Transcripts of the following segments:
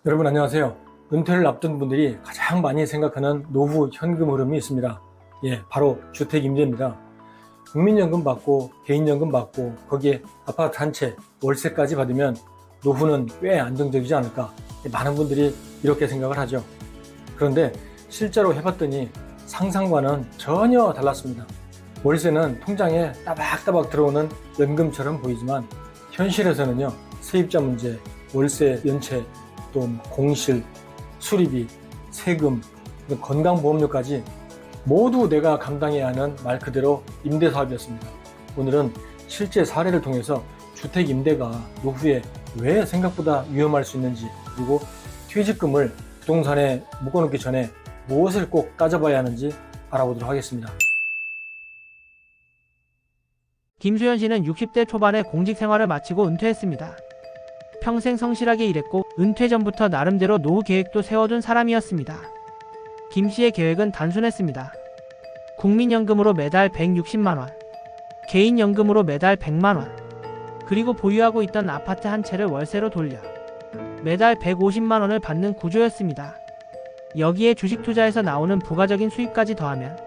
여러분 안녕하세요. 은퇴를 앞둔 분들이 가장 많이 생각하는 노후 현금 흐름이 있습니다. 바로 주택임대입니다. 국민연금 받고 개인연금 받고 거기에 아파트 한 채 월세까지 받으면 노후는 꽤 안정적이지 않을까, 많은 분들이 이렇게 생각을 하죠. 그런데 실제로 해봤더니 상상과는 전혀 달랐습니다. 월세는 통장에 따박따박 들어오는 연금처럼 보이지만 현실에서는요, 세입자 문제, 월세 연체, 또 공실, 수리비, 세금, 건강보험료까지 모두 내가 감당해야 하는 말 그대로 임대사업이었습니다. 오늘은 실제 사례를 통해서 주택 임대가 노후에 왜 생각보다 위험할 수 있는지, 그리고 퇴직금을 부동산에 묶어놓기 전에 무엇을 꼭 따져봐야 하는지 알아보도록 하겠습니다. 김수현 씨는 60대 초반에 공직 생활을 마치고 은퇴했습니다. 평생 성실하게 일했고 은퇴 전부터 나름대로 노후 계획도 세워둔 사람이었습니다. 김 씨의 계획은 단순했습니다. 국민연금으로 매달 160만원, 개인연금으로 매달 100만원, 그리고 보유하고 있던 아파트 한 채를 월세로 돌려 매달 150만원을 받는 구조였습니다. 여기에 주식 투자에서 나오는 부가적인 수입까지 더하면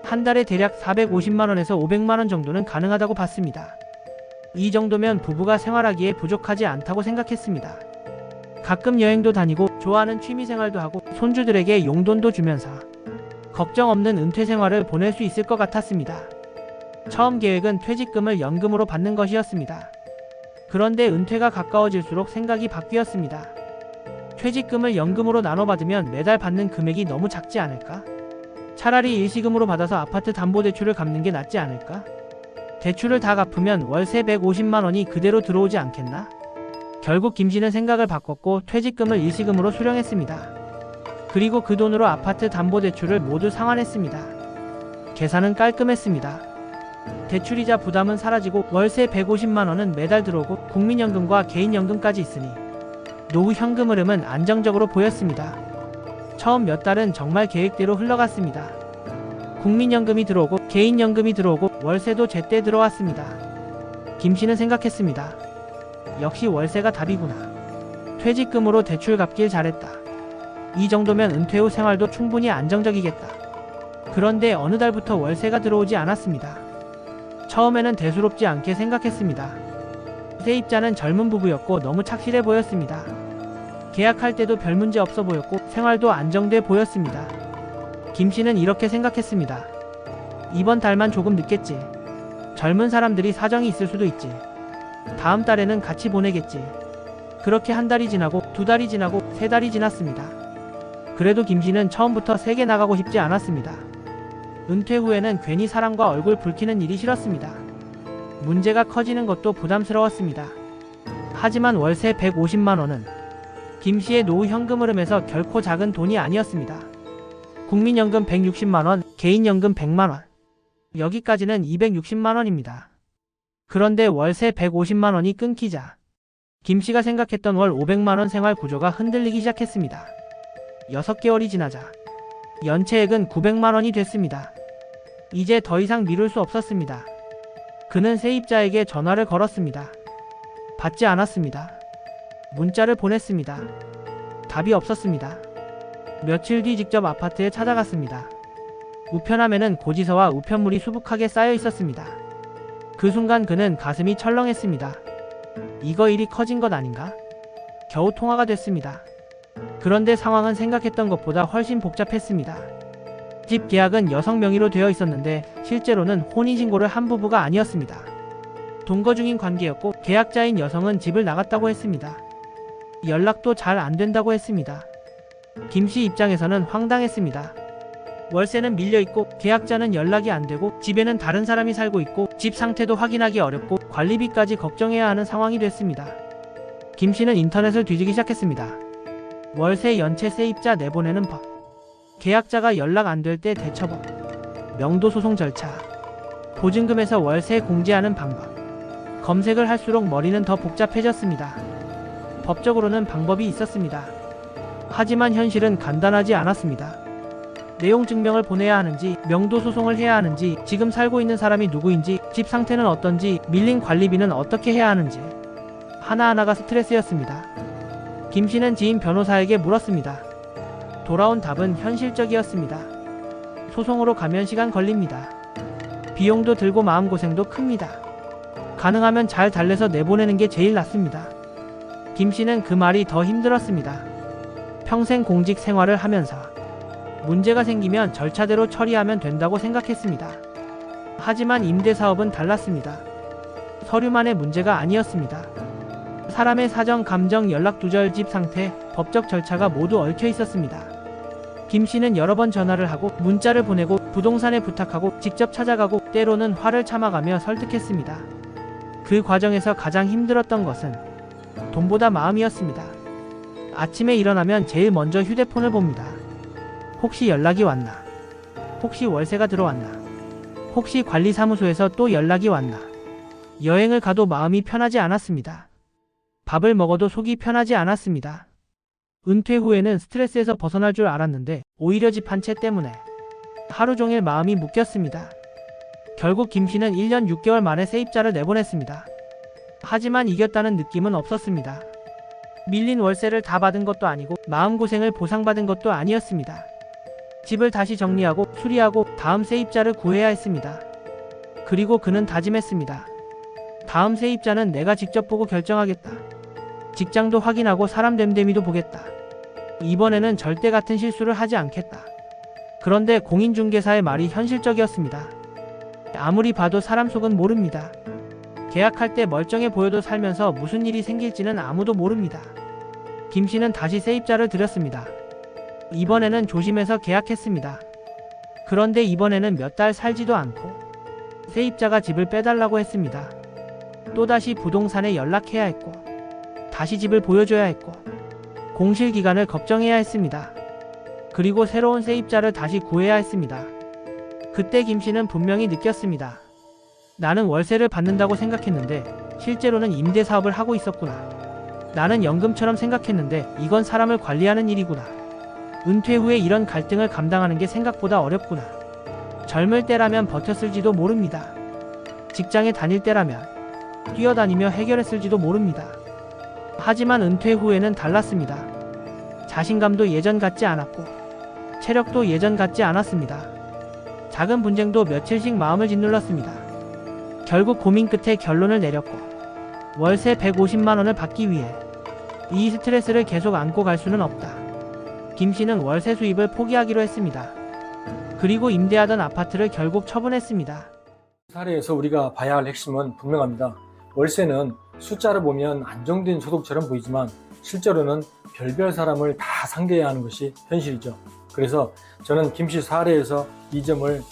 한 달에 대략 450만원에서 500만원 정도는 가능하다고 봤습니다. 이 정도면 부부가 생활하기에 부족하지 않다고 생각했습니다. 가끔 여행도 다니고 좋아하는 취미생활도 하고 손주들에게 용돈도 주면서 걱정 없는 은퇴 생활을 보낼 수 있을 것 같았습니다. 처음 계획은 퇴직금을 연금으로 받는 것이었습니다. 그런데 은퇴가 가까워질수록 생각이 바뀌었습니다. 퇴직금을 연금으로 나눠 받으면 매달 받는 금액이 너무 작지 않을까? 차라리 일시금으로 받아서 아파트 담보대출을 갚는 게 낫지 않을까? 대출을 다 갚으면 월세 150만원이 그대로 들어오지 않겠나? 결국 김 씨는 생각을 바꿨고 퇴직금을 일시금으로 수령했습니다. 그리고 그 돈으로 아파트 담보대출을 모두 상환했습니다. 계산은 깔끔했습니다. 대출이자 부담은 사라지고 월세 150만원은 매달 들어오고 국민연금과 개인연금까지 있으니 노후 현금 흐름은 안정적으로 보였습니다. 처음 몇 달은 정말 계획대로 흘러갔습니다. 국민연금이 들어오고 개인연금이 들어오고 월세도 제때 들어왔습니다. 김 씨는 생각했습니다. 역시 월세가 답이구나. 퇴직금으로 대출 갚길 잘했다. 이 정도면 은퇴 후 생활도 충분히 안정적이겠다. 그런데 어느 달부터 월세가 들어오지 않았습니다. 처음에는 대수롭지 않게 생각했습니다. 세입자는 젊은 부부였고 너무 착실해 보였습니다. 계약할 때도 별 문제 없어 보였고 생활도 안정돼 보였습니다. 김 씨는 이렇게 생각했습니다. 이번 달만 조금 늦겠지. 젊은 사람들이 사정이 있을 수도 있지. 다음 달에는 같이 보내겠지. 그렇게 한 달이 지나고 두 달이 지나고 세 달이 지났습니다. 그래도 김 씨는 처음부터 세게 나가고 싶지 않았습니다. 은퇴 후에는 괜히 사람과 얼굴 붉히는 일이 싫었습니다. 문제가 커지는 것도 부담스러웠습니다. 하지만 월세 150만원은 김 씨의 노후 현금 흐름에서 결코 작은 돈이 아니었습니다. 국민연금 160만원, 개인연금 100만원. 여기까지는 260만원입니다. 그런데 월세 150만원이 끊기자 김 씨가 생각했던 월 500만원 생활 구조가 흔들리기 시작했습니다. 6개월이 지나자 연체액은 900만원이 됐습니다. 이제 더 이상 미룰 수 없었습니다. 그는 세입자에게 전화를 걸었습니다. 받지 않았습니다. 문자를 보냈습니다. 답이 없었습니다. 며칠 뒤 직접 아파트에 찾아갔습니다. 우편함에는 고지서와 우편물이 수북하게 쌓여 있었습니다. 그 순간 그는 가슴이 철렁했습니다. 이거 일이 커진 것 아닌가? 겨우 통화가 됐습니다. 그런데 상황은 생각했던 것보다 훨씬 복잡했습니다. 집 계약은 여성 명의로 되어 있었는데 실제로는 혼인신고를 한 부부가 아니었습니다. 동거 중인 관계였고 계약자인 여성은 집을 나갔다고 했습니다. 연락도 잘 안 된다고 했습니다. 김 씨 입장에서는 황당했습니다. 월세는 밀려있고 계약자는 연락이 안 되고 집에는 다른 사람이 살고 있고 집 상태도 확인하기 어렵고 관리비까지 걱정해야 하는 상황이 됐습니다. 김 씨는 인터넷을 뒤지기 시작했습니다. 월세 연체 세입자 내보내는 법, 계약자가 연락 안 될 때 대처법, 명도 소송 절차, 보증금에서 월세 공제하는 방법. 검색을 할수록 머리는 더 복잡해졌습니다. 법적으로는 방법이 있었습니다. 하지만 현실은 간단하지 않았습니다. 내용 증명을 보내야 하는지, 명도 소송을 해야 하는지, 지금 살고 있는 사람이 누구인지, 집 상태는 어떤지, 밀린 관리비는 어떻게 해야 하는지 하나하나가 스트레스였습니다. 김 씨는 지인 변호사에게 물었습니다. 돌아온 답은 현실적이었습니다. 소송으로 가면 시간 걸립니다. 비용도 들고 마음고생도 큽니다. 가능하면 잘 달래서 내보내는 게 제일 낫습니다. 김 씨는 그 말이 더 힘들었습니다. 평생 공직 생활을 하면서 문제가 생기면 절차대로 처리하면 된다고 생각했습니다. 하지만 임대사업은 달랐습니다. 서류만의 문제가 아니었습니다. 사람의 사정, 감정, 연락 두절, 집 상태, 법적 절차가 모두 얽혀 있었습니다. 김 씨는 여러 번 전화를 하고 문자를 보내고 부동산에 부탁하고 직접 찾아가고 때로는 화를 참아가며 설득했습니다. 그 과정에서 가장 힘들었던 것은 돈보다 마음이었습니다. 아침에 일어나면 제일 먼저 휴대폰을 봅니다. 혹시 연락이 왔나? 혹시 월세가 들어왔나? 혹시 관리사무소에서 또 연락이 왔나? 여행을 가도 마음이 편하지 않았습니다. 밥을 먹어도 속이 편하지 않았습니다. 은퇴 후에는 스트레스에서 벗어날 줄 알았는데 오히려 집 한 채 때문에 하루 종일 마음이 묶였습니다. 결국 김 씨는 1년 6개월 만에 세입자를 내보냈습니다. 하지만 이겼다는 느낌은 없었습니다. 밀린 월세를 다 받은 것도 아니고 마음고생을 보상받은 것도 아니었습니다. 집을 다시 정리하고 수리하고 다음 세입자를 구해야 했습니다. 그리고 그는 다짐했습니다. 다음 세입자는 내가 직접 보고 결정하겠다. 직장도 확인하고 사람 됨됨이도 보겠다. 이번에는 절대 같은 실수를 하지 않겠다. 그런데 공인중개사의 말이 현실적이었습니다. 아무리 봐도 사람 속은 모릅니다. 계약할 때 멀쩡해 보여도 살면서 무슨 일이 생길지는 아무도 모릅니다. 김 씨는 다시 세입자를 들였습니다. 이번에는 조심해서 계약했습니다. 그런데 이번에는 몇 달 살지도 않고 세입자가 집을 빼달라고 했습니다. 또다시 부동산에 연락해야 했고 다시 집을 보여줘야 했고 공실기간을 걱정해야 했습니다. 그리고 새로운 세입자를 다시 구해야 했습니다. 그때 김 씨는 분명히 느꼈습니다. 나는 월세를 받는다고 생각했는데 실제로는 임대사업을 하고 있었구나. 나는 연금처럼 생각했는데 이건 사람을 관리하는 일이구나. 은퇴 후에 이런 갈등을 감당하는 게 생각보다 어렵구나. 젊을 때라면 버텼을지도 모릅니다. 직장에 다닐 때라면 뛰어다니며 해결했을지도 모릅니다. 하지만 은퇴 후에는 달랐습니다. 자신감도 예전 같지 않았고 체력도 예전 같지 않았습니다. 작은 분쟁도 며칠씩 마음을 짓눌렀습니다. 결국 고민 끝에 결론을 내렸고 월세 150만 원을 받기 위해 이 스트레스를 계속 안고 갈 수는 없다. 김 씨는 월세 수입을 포기하기로 했습니다. 그리고 임대하던 아파트를 결국 처분했습니다. 사례에서 우리가 봐야 할 핵심은 분명합니다. 월세는 숫자를 보면 안정된 소득처럼 보이지만 실제로는 별별 사람을 다 상대해야 하는 것이 현실이죠. 그래서 저는 김 씨 사례에서 이 점을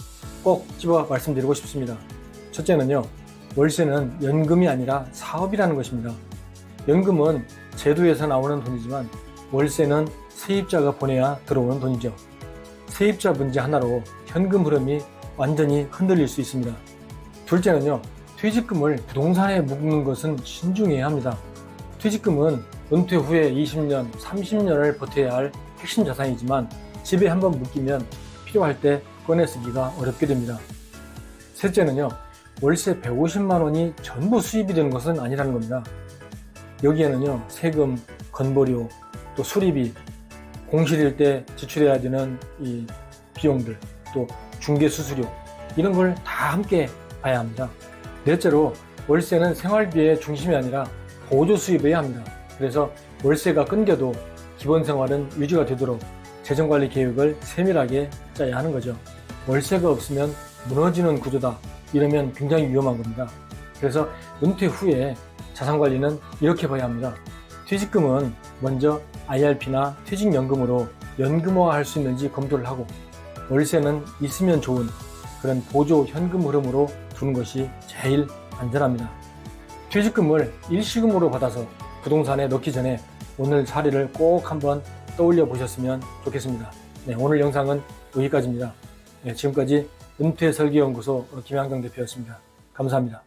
꼭 집어 말씀드리고 싶습니다. 첫째는요, 월세는 연금이 아니라 사업이라는 것입니다. 연금은 제도에서 나오는 돈이지만 월세는 세입자가 보내야 들어오는 돈이죠. 세입자 문제 하나로 현금 흐름이 완전히 흔들릴 수 있습니다. 둘째는요, 퇴직금을 부동산에 묶는 것은 신중해야 합니다. 퇴직금은 은퇴 후에 20년, 30년을 버텨야 할 핵심 자산이지만 집에 한번 묶이면 필요할 때 꺼내 쓰기가 어렵게 됩니다. 셋째는요, 월세 150만 원이 전부 수입이 되는 것은 아니라는 겁니다. 여기에는요, 세금, 건보료, 또 수리비, 공실일 때 지출해야 되는 이 비용들, 또 중개수수료, 이런 걸 다 함께 봐야 합니다. 넷째로 월세는 생활비의 중심이 아니라 보조 수입이어야 합니다. 그래서 월세가 끊겨도 기본 생활은 유지가 되도록 재정관리 계획을 세밀하게 짜야 하는 거죠. 월세가 없으면 무너지는 구조다, 이러면 굉장히 위험한 겁니다. 그래서 은퇴 후에 자산관리는 이렇게 봐야 합니다. 퇴직금은 먼저 IRP나 퇴직연금으로 연금화할 수 있는지 검토를 하고, 월세는 있으면 좋은 그런 보조 현금 흐름으로 두는 것이 제일 안전합니다. 퇴직금을 일시금으로 받아서 부동산에 넣기 전에 오늘 사례를 꼭 한번 떠올려 보셨으면 좋겠습니다. 네, 오늘 영상은 여기까지입니다. 네, 지금까지 은퇴설계연구소 김양경 대표였습니다. 감사합니다.